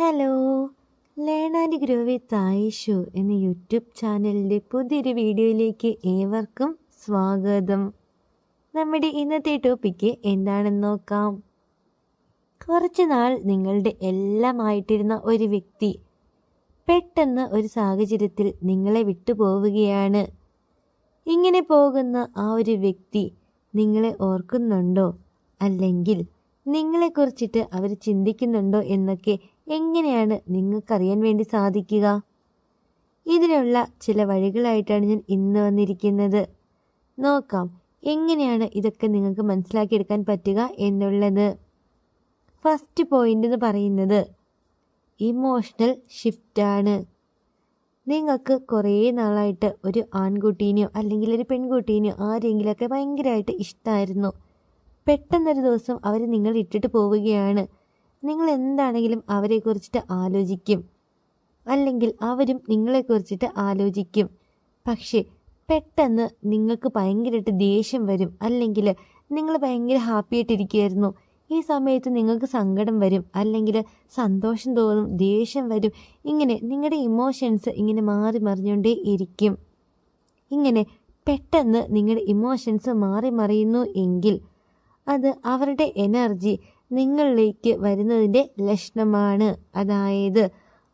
Hello, learn and grow with Ayishu എന്ന YouTube ചാനലിൻ്റെ പുതിയൊരു വീഡിയോയിലേക്ക് ഏവർക്കും സ്വാഗതം. നമ്മുടെ ഇന്നത്തെ ടോപ്പിക്ക് എന്താണെന്ന് നോക്കാം. കുറച്ച് നാൾ നിങ്ങളുടെ എല്ലാമായിട്ടിരുന്ന ഒരു വ്യക്തി പെട്ടെന്ന് ഒരു സാഹചര്യത്തിൽ നിങ്ങളെ വിട്ടുപോവുകയാണ്. ഇങ്ങനെ പോകുന്ന ആ ഒരു വ്യക്തി നിങ്ങളെ ഓർക്കുന്നുണ്ടോ, അല്ലെങ്കിൽ നിങ്ങളെക്കുറിച്ചിട്ട് അവർ ചിന്തിക്കുന്നുണ്ടോ എന്നൊക്കെ എങ്ങനെയാണ് നിങ്ങൾക്കറിയാൻ വേണ്ടി സാധിക്കുക? ഇതിനുള്ള ചില വഴികളായിട്ടാണ് ഞാൻ ഇന്ന് വന്നിരിക്കുന്നത്. നോക്കാം എങ്ങനെയാണ് ഇതൊക്കെ നിങ്ങൾക്ക് മനസ്സിലാക്കിയെടുക്കാൻ പറ്റുക എന്നുള്ളത്. ഫസ്റ്റ് പോയിന്റ് എന്ന് പറയുന്നത് ഇമോഷണൽ ഷിഫ്റ്റാണ്. നിങ്ങൾക്ക് കുറേ നാളായിട്ട് ഒരു ആൺകുട്ടീനെയോ അല്ലെങ്കിൽ ഒരു പെൺകുട്ടീനെയോ ആരെങ്കിലുമൊക്കെ ഭയങ്കരമായിട്ട് ഇഷ്ടമായിരുന്നു. പെട്ടെന്നൊരു ദിവസം അവർ നിങ്ങൾ ഇട്ടിട്ട് പോവുകയാണ്. നിങ്ങൾ എന്താണെങ്കിലും അവരെക്കുറിച്ചിട്ട് ആലോചിക്കും, അല്ലെങ്കിൽ അവരും നിങ്ങളെക്കുറിച്ചിട്ട് ആലോചിക്കും. പക്ഷേ പെട്ടെന്ന് നിങ്ങൾക്ക് ഭയങ്കരമായിട്ട് ദേഷ്യം വരും, അല്ലെങ്കിൽ നിങ്ങൾ ഭയങ്കര ഹാപ്പി ആയിട്ടിരിക്കുകയായിരുന്നു. ഈ സമയത്ത് നിങ്ങൾക്ക് സങ്കടം വരും, അല്ലെങ്കിൽ സന്തോഷം തോന്നും, ദേഷ്യം വരും. ഇങ്ങനെ നിങ്ങളുടെ ഇമോഷൻസ് ഇങ്ങനെ മാറി മറിഞ്ഞുകൊണ്ടേ ഇരിക്കും. ഇങ്ങനെ പെട്ടെന്ന് നിങ്ങളുടെ ഇമോഷൻസ് മാറി മറിയുന്നു എങ്കിൽ അത് അവരുടെ എനർജി നിങ്ങളിലേക്ക് വരുന്നതിൻ്റെ ലക്ഷണമാണ്. അതായത്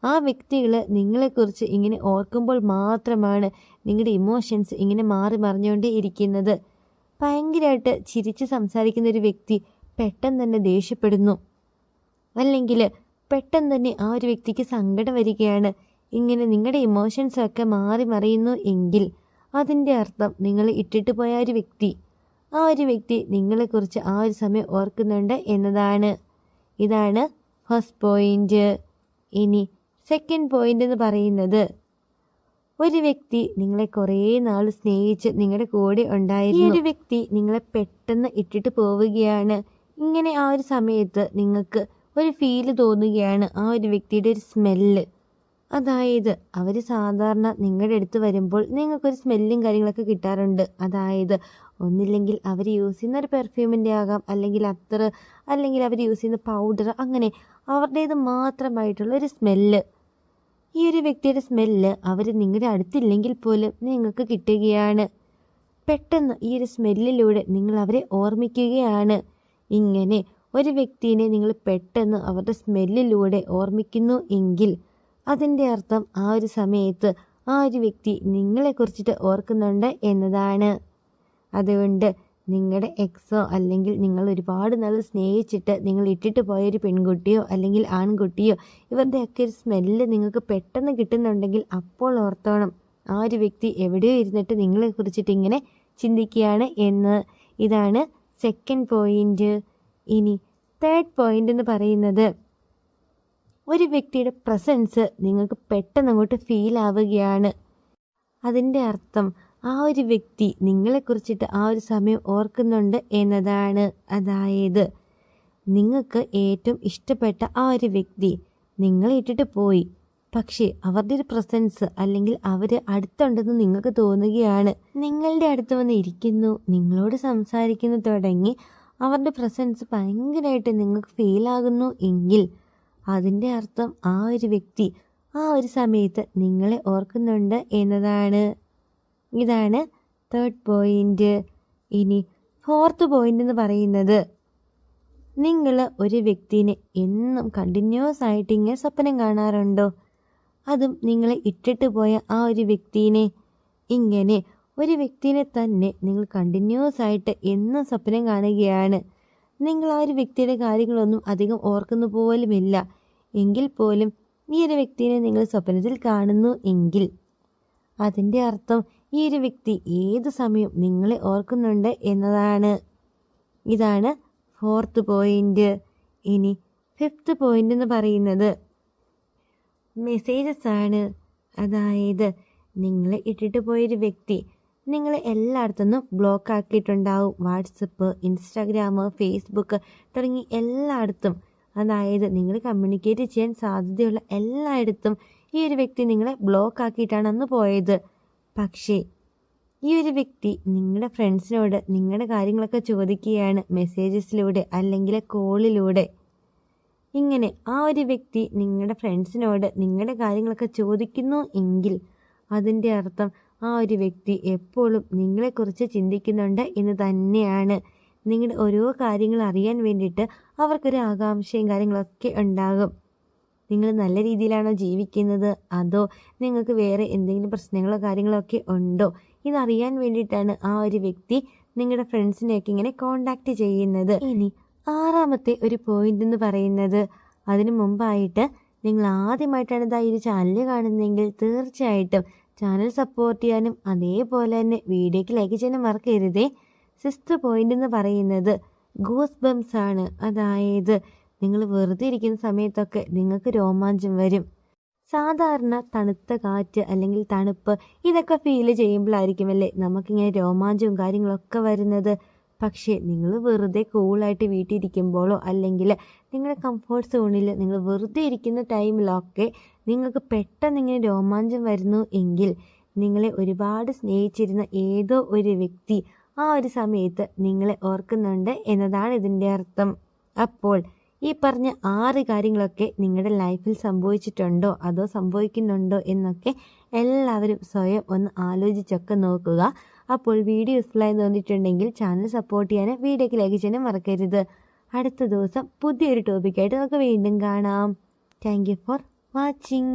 ആ വ്യക്തികൾ നിങ്ങളെക്കുറിച്ച് ഇങ്ങനെ ഓർക്കുമ്പോൾ മാത്രമാണ് നിങ്ങളുടെ ഇമോഷൻസ് ഇങ്ങനെ മാറി മറിഞ്ഞുകൊണ്ടേ ഇരിക്കുന്നത്. ഭയങ്കരമായിട്ട് ചിരിച്ച് സംസാരിക്കുന്ന ഒരു വ്യക്തി പെട്ടെന്ന് തന്നെ ദേഷ്യപ്പെടുന്നു, അല്ലെങ്കിൽ പെട്ടെന്ന് തന്നെ ആ ഒരു വ്യക്തിക്ക് സങ്കടം വരികയാണ്. ഇങ്ങനെ നിങ്ങളുടെ ഇമോഷൻസൊക്കെ മാറി മറിയുന്നു എങ്കിൽ അതിൻ്റെ അർത്ഥം നിങ്ങൾ ഇട്ടിട്ട് പോയ ഒരു വ്യക്തി, ആ ഒരു വ്യക്തി നിങ്ങളെക്കുറിച്ച് ആ ഒരു സമയം ഓർക്കുന്നുണ്ട് എന്നതാണ്. ഇതാണ് ഫസ്റ്റ് പോയിന്റ്. ഇനി സെക്കൻഡ് പോയിന്റ് എന്ന് പറയുന്നത് ഒരു വ്യക്തി നിങ്ങളെ കുറേ നാൾ സ്നേഹിച്ച് നിങ്ങളുടെ കൂടെ ഉണ്ടായിരുന്നു. ഈ ഒരു വ്യക്തി നിങ്ങളെ പെട്ടെന്ന് ഇട്ടിട്ട് പോവുകയാണ്. ഇങ്ങനെ ആ ഒരു സമയത്ത് നിങ്ങൾക്ക് ഒരു ഫീല് തോന്നുകയാണ്, ആ ഒരു വ്യക്തിയുടെ ഒരു സ്മെല്ല്. അതായത് അവർ സാധാരണ നിങ്ങളുടെ അടുത്ത് വരുമ്പോൾ നിങ്ങൾക്കൊരു സ്മെല്ലും കാര്യങ്ങളൊക്കെ കിട്ടാറുണ്ട്. അതായത് ഒന്നില്ലെങ്കിൽ അവർ യൂസ് ചെയ്യുന്ന ഒരു പെർഫ്യൂമിൻ്റെ ആകാം, അല്ലെങ്കിൽ അത്തർ, അല്ലെങ്കിൽ അവർ യൂസ് ചെയ്യുന്ന പൗഡർ, അങ്ങനെ അവരുടേത് മാത്രമായിട്ടുള്ള ഒരു സ്മെല്ല്. ഈ ഒരു വ്യക്തിയുടെ സ്മെല്ല് അവർ നിങ്ങളുടെ അടുത്തില്ലെങ്കിൽ പോലും നിങ്ങൾക്ക് കിട്ടുകയാണ്. പെട്ടെന്ന് ഈ ഒരു സ്മെല്ലിലൂടെ നിങ്ങൾ അവരെ ഓർമ്മിക്കുകയാണ്. ഇങ്ങനെ ഒരു വ്യക്തിയെ നിങ്ങൾ പെട്ടെന്ന് അവരുടെ സ്മെല്ലിലൂടെ ഓർമ്മിക്കുന്നു എങ്കിൽ അതിൻ്റെ അർത്ഥം ആ ഒരു സമയത്ത് ആ ഒരു വ്യക്തി നിങ്ങളെക്കുറിച്ചിട്ട് ഓർക്കുന്നുണ്ട് എന്നതാണ്. അതുകൊണ്ട് നിങ്ങളുടെ എക്സോ, അല്ലെങ്കിൽ നിങ്ങൾ ഒരുപാട് നാൾ സ്നേഹിച്ചിട്ട് നിങ്ങൾ ഇട്ടിട്ട് പോയൊരു പെൺകുട്ടിയോ അല്ലെങ്കിൽ ആൺകുട്ടിയോ ഇവരുടെയൊക്കെ ഒരു സ്മെല്ല് നിങ്ങൾക്ക് പെട്ടെന്ന് കിട്ടുന്നുണ്ടെങ്കിൽ അപ്പോൾ ഓർത്തോണം, ആ ഒരു വ്യക്തി എവിടെയോ ഇരുന്നിട്ട് നിങ്ങളെക്കുറിച്ചിട്ട് ഇങ്ങനെ ചിന്തിക്കുകയാണ് എന്ന്. ഇതാണ് സെക്കൻഡ് പോയിന്റ്. ഇനി തേർഡ് പോയിന്റ് എന്ന് പറയുന്നത് ഒരു വ്യക്തിയുടെ പ്രസൻസ് നിങ്ങൾക്ക് പെട്ടെന്ന് അങ്ങോട്ട് ഫീൽ ആവുകയാണ്. അതിൻ്റെ അർത്ഥം ആ ഒരു വ്യക്തി നിങ്ങളെക്കുറിച്ചിട്ട് ആ ഒരു സമയം ഓർക്കുന്നുണ്ട് എന്നതാണ്. അതായത് നിങ്ങൾക്ക് ഏറ്റവും ഇഷ്ടപ്പെട്ട ആ ഒരു വ്യക്തി നിങ്ങളെ ഇട്ടിട്ട് പോയി, പക്ഷേ അവരുടെ ഒരു പ്രസൻസ്, അല്ലെങ്കിൽ അവർ അടുത്തുണ്ടെന്ന് നിങ്ങൾക്ക് തോന്നുകയാണ്. നിങ്ങളുടെ അടുത്ത് വന്ന് ഇരിക്കുന്നു, നിങ്ങളോട് സംസാരിക്കുന്നു തുടങ്ങി അവരുടെ പ്രസൻസ് ഭയങ്കരമായിട്ട് നിങ്ങൾക്ക് ഫീൽ ആകുന്നു എങ്കിൽ അതിൻ്റെ അർത്ഥം ആ ഒരു വ്യക്തി ആ ഒരു സമയത്ത് നിങ്ങളെ ഓർക്കുന്നുണ്ട് എന്നതാണ്. ഇതാണ് തേർഡ് പോയിന്റ്. ഇനി ഫോർത്ത് പോയിന്റ് എന്ന് പറയുന്നത് നിങ്ങൾ ഒരു വ്യക്തിനെ എന്നും കണ്ടിന്യൂസ് ആയിട്ട് ഇങ്ങനെ സ്വപ്നം കാണാറുണ്ടോ? അതും നിങ്ങളെ ഇട്ടിട്ട് പോയ ആ ഒരു വ്യക്തിനെ. ഇങ്ങനെ ഒരു വ്യക്തിനെ തന്നെ നിങ്ങൾ കണ്ടിന്യൂസ് ആയിട്ട് എന്നും സ്വപ്നം കാണുകയാണ്. നിങ്ങൾ ആ ഒരു വ്യക്തിയുടെ കാര്യങ്ങളൊന്നും അധികം ഓർക്കുന്നു പോലുമില്ല, എങ്കിൽ പോലും ഈ ഒരു വ്യക്തിനെ നിങ്ങൾ സ്വപ്നത്തിൽ കാണുന്നു എങ്കിൽ അതിൻ്റെ അർത്ഥം ഈ ഒരു വ്യക്തി ഏത് സമയം നിങ്ങളെ ഓർക്കുന്നുണ്ട് എന്നതാണ്. ഇതാണ് ഫോർത്ത് പോയിന്റ്. ഇനി ഫിഫ്ത്ത് പോയിന്റ് എന്ന് പറയുന്നത് മെസ്സേജസ് ആണ്. അതായത് നിങ്ങളെ ഇട്ടിട്ട് പോയൊരു വ്യക്തി നിങ്ങളെ എല്ലായിടത്തുനിന്നും ബ്ലോക്ക് ആക്കിയിട്ടുണ്ടാവും. വാട്സപ്പ്, ഇൻസ്റ്റാഗ്രാം, ഫേസ്ബുക്ക് തുടങ്ങി എല്ലായിടത്തും. അതായത് നിങ്ങൾ കമ്മ്യൂണിക്കേറ്റ് ചെയ്യാൻ സാധ്യതയുള്ള എല്ലായിടത്തും ഈ ഒരു വ്യക്തി നിങ്ങളെ ബ്ലോക്ക് ആക്കിയിട്ടാണ് അന്ന് പോയത്. പക്ഷേ ഈ ഒരു വ്യക്തി നിങ്ങളുടെ ഫ്രണ്ട്സിനോട് നിങ്ങളുടെ കാര്യങ്ങളൊക്കെ ചോദിക്കുകയാണ് മെസ്സേജസിലൂടെ അല്ലെങ്കിൽ കോളിലൂടെ. ഇങ്ങനെ ആ ഒരു വ്യക്തി നിങ്ങളുടെ ഫ്രണ്ട്സിനോട് നിങ്ങളുടെ കാര്യങ്ങളൊക്കെ ചോദിക്കുന്നു എങ്കിൽ അതിൻ്റെ അർത്ഥം ആ ഒരു വ്യക്തി എപ്പോഴും നിങ്ങളെക്കുറിച്ച് ചിന്തിക്കുന്നുണ്ട് എന്ന് തന്നെയാണ്. നിങ്ങളുടെ ഓരോ കാര്യങ്ങൾ അറിയാൻ വേണ്ടിയിട്ട് അവർക്കൊരു ആകാംക്ഷയും കാര്യങ്ങളൊക്കെ ഉണ്ടാകും. നിങ്ങൾ നല്ല രീതിയിലാണോ ജീവിക്കുന്നത്, അതോ നിങ്ങൾക്ക് വേറെ എന്തെങ്കിലും പ്രശ്നങ്ങളോ കാര്യങ്ങളോ ഒക്കെ ഉണ്ടോ, ഇതറിയാൻ വേണ്ടിയിട്ടാണ് ആ ഒരു വ്യക്തി നിങ്ങളുടെ ഫ്രണ്ട്സിനെയൊക്കെ ഇങ്ങനെ കോണ്ടാക്ട് ചെയ്യുന്നത്. ഇനി 6ാമത്തെ ഒരു പോയിന്റ് എന്ന് പറയുന്നത്, അതിനു മുമ്പായിട്ട് നിങ്ങൾ ആദ്യമായിട്ടാണ് ഈ ഒരു ചാനൽ കാണുന്നതെങ്കിൽ തീർച്ചയായിട്ടും ചാനൽ സപ്പോർട്ട് ചെയ്യാനും അതേപോലെ തന്നെ വീഡിയോയ്ക്ക് ലൈക്ക് ചെയ്യാനും മറക്കരുതേ. 6th പോയിന്റ് എന്ന് പറയുന്നത് ഗൂസ് ബംസ് ആണ്. അതായത് നിങ്ങൾ വെറുതെ ഇരിക്കുന്ന സമയത്തൊക്കെ നിങ്ങൾക്ക് രോമാഞ്ചം വരും. സാധാരണ തണുത്ത കാറ്റ് അല്ലെങ്കിൽ തണുപ്പ് ഇതൊക്കെ ഫീൽ ചെയ്യുമ്പോഴായിരിക്കുമല്ലേ നമുക്കിങ്ങനെ രോമാഞ്ചവും കാര്യങ്ങളൊക്കെ വരുന്നത്. പക്ഷേ നിങ്ങൾ വെറുതെ കൂളായിട്ട് വീട്ടിലിരിക്കുമ്പോഴോ അല്ലെങ്കിൽ നിങ്ങളുടെ കംഫോർട്ട് സോണിൽ നിങ്ങൾ വെറുതെ ഇരിക്കുന്ന ടൈമിലൊക്കെ നിങ്ങൾക്ക് പെട്ടെന്ന് ഇങ്ങനെ രോമാഞ്ചം വരുന്നു എങ്കിൽ നിങ്ങളെ ഒരുപാട് സ്നേഹിച്ചിരുന്ന ഏതോ ഒരു വ്യക്തി ആ ഒരു സമയത്ത് നിങ്ങളെ ഓർക്കുന്നുണ്ട് എന്നതാണ് ഇതിൻ്റെ അർത്ഥം. അപ്പോൾ ഈ പറഞ്ഞ 6 കാര്യങ്ങളൊക്കെ നിങ്ങളുടെ ലൈഫിൽ സംഭവിച്ചിട്ടുണ്ടോ അതോ സംഭവിക്കുന്നുണ്ടോ എന്നൊക്കെ എല്ലാവരും സ്വയം ഒന്ന് ആലോചിച്ചൊക്കെ നോക്കുക. അപ്പോൾ വീഡിയോ യൂസ്ഫുള്ളായി തോന്നിയിട്ടുണ്ടെങ്കിൽ ചാനൽ സപ്പോർട്ട് ചെയ്യാനും വീഡിയോയ്ക്ക് ലൈക്ക് ചെയ്യാനും മറക്കരുത്. അടുത്ത ദിവസം പുതിയൊരു ടോപ്പിക്കായിട്ട് നമുക്ക് വീണ്ടും കാണാം. Thank you for watching.